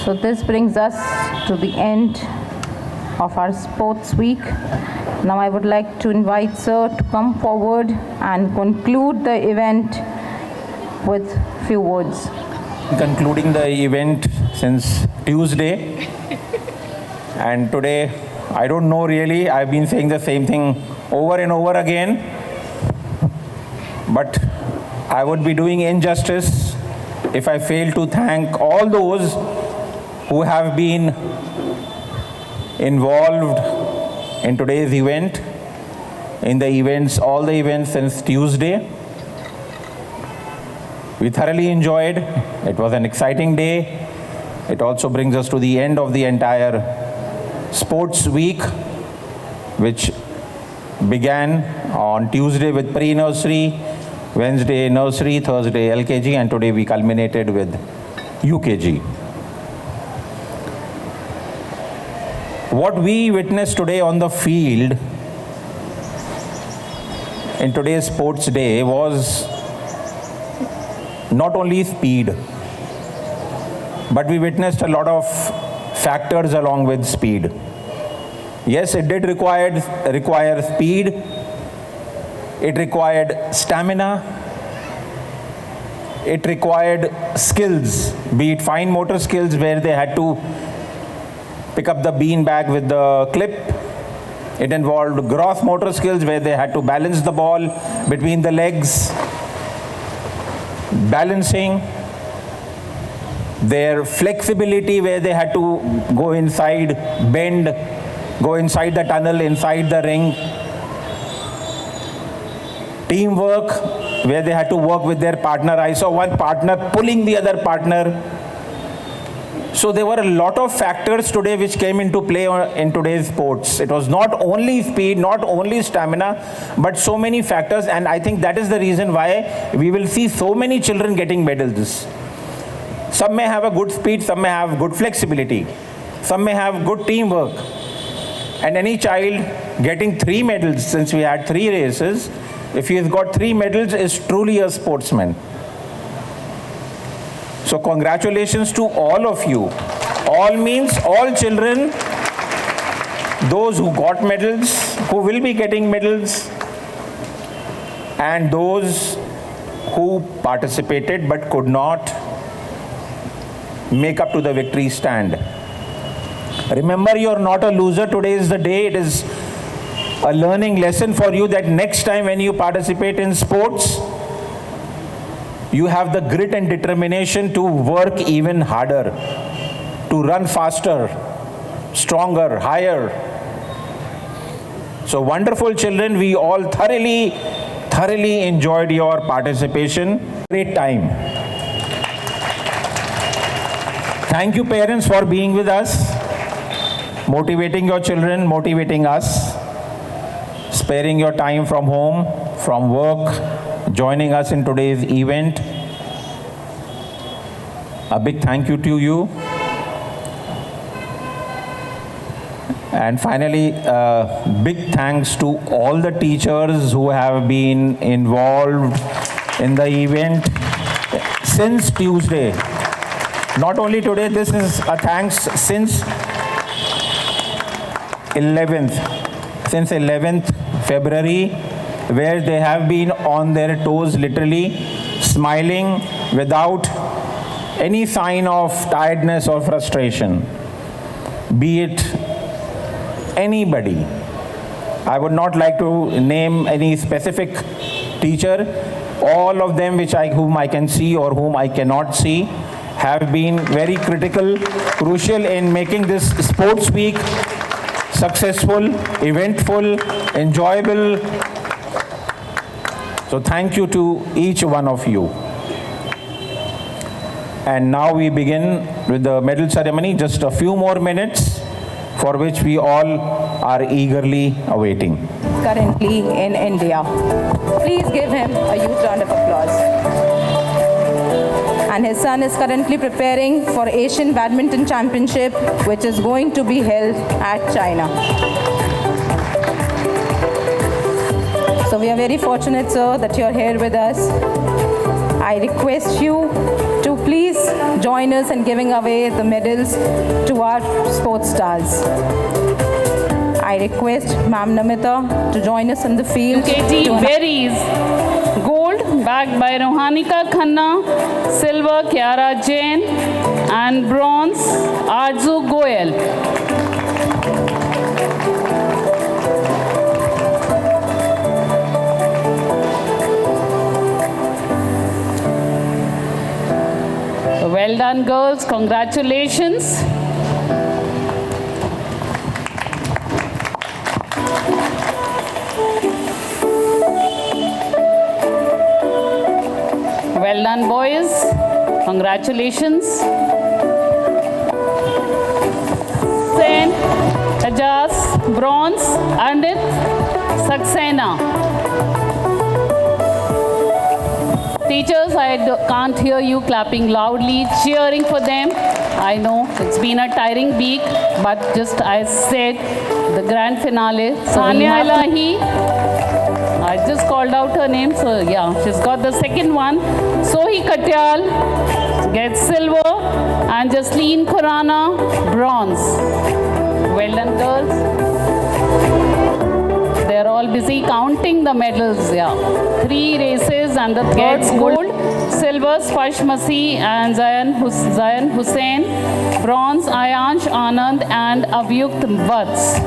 So this brings us to the end of our sports week. Now I would like to invite sir to come forward and conclude the event with few words. Concluding the event since Tuesday, and today I don't know really, I've been saying the same thing over and over again, but I would be doing injustice if I fail to thank all those who have been involved in today's event, in the events, all the events since Tuesday. We thoroughly enjoyed. It was an exciting day. It also brings us to the end of the entire sports week, which began on Tuesday with pre-nursery, Wednesday nursery, Thursday LKG, and today we culminated with UKG. What we witnessed today on the field in today's sports day was not only speed, but we witnessed a lot of factors along with speed. Yes, it did require speed. It required stamina. It required skills, be it fine motor skills where they had to pick up the bean bag with the clip. It involved gross motor skills where they had to balance the ball between the legs, balancing. Their flexibility where they had to go inside, bend, go inside the tunnel, inside the ring. Teamwork where they had to work with their partner. I saw one partner pulling the other partner. So there were a lot of factors today which came into play in today's sports. It was not only speed, not only stamina, but so many factors, and I think that is the reason why we will see so many children getting medals. Some may have a good speed, some may have good flexibility, some may have good teamwork, And any child getting 3 medals, since we had 3 races, if he has got 3 medals, is truly a sportsman. So congratulations to all of you. All means all children, those who got medals, who will be getting medals, and those who participated but could not make up to the victory stand. Remember, you're not a loser. Today is the day. It is a learning lesson for you that next time when you participate in sports, you have the grit and determination to work even harder, to run faster, stronger, higher. So wonderful children, we all thoroughly enjoyed your participation. Great time. Thank you parents for being with us, motivating your children, motivating us, sparing your time from home, from work, joining us in today's event. A big thank you to you. And finally, big thanks to all the teachers who have been involved in the event since Tuesday. Not only today, this is a thanks since 11th February, where they have been on their toes, literally smiling without any sign of tiredness or frustration. Be it anybody. I would not like to name any specific teacher. All of them whom I can see or whom I cannot see have been very critical, crucial in making this sports week successful, eventful, enjoyable. So thank you to each one of you. And now we begin with the medal ceremony, just a few more minutes, for which we all are eagerly awaiting. Currently in India. Please give him a huge round of applause. And his son is currently preparing for Asian Badminton Championship, which is going to be held at China. So we are very fortunate, sir, that you're here with us. I request you to please join us in giving away the medals to our sports stars. I request Ma'am Namita to join us in the field. UKT Berries, gold bagged by Rohanika Khanna, silver Kiara Jain, and bronze Arzu Goyal. Well done, girls. Congratulations. Well done, boys. Congratulations. Sen, Ajas, bronze, Andit, Saxena. Teachers, I can't hear you clapping loudly, cheering for them. I know it's been a tiring week, but just I said the grand finale. Sania Elahi, I just called out her name, so yeah, she's got the second one. Sohi Katyal gets silver, and Jasleen Khurana, bronze. Well done, girls. They're all busy counting the medals, yeah. 3 races and the third gold. Silver, Sparsh Masi and Zayan Hussain. Bronze, Ayansh Anand and Avyukt Vats.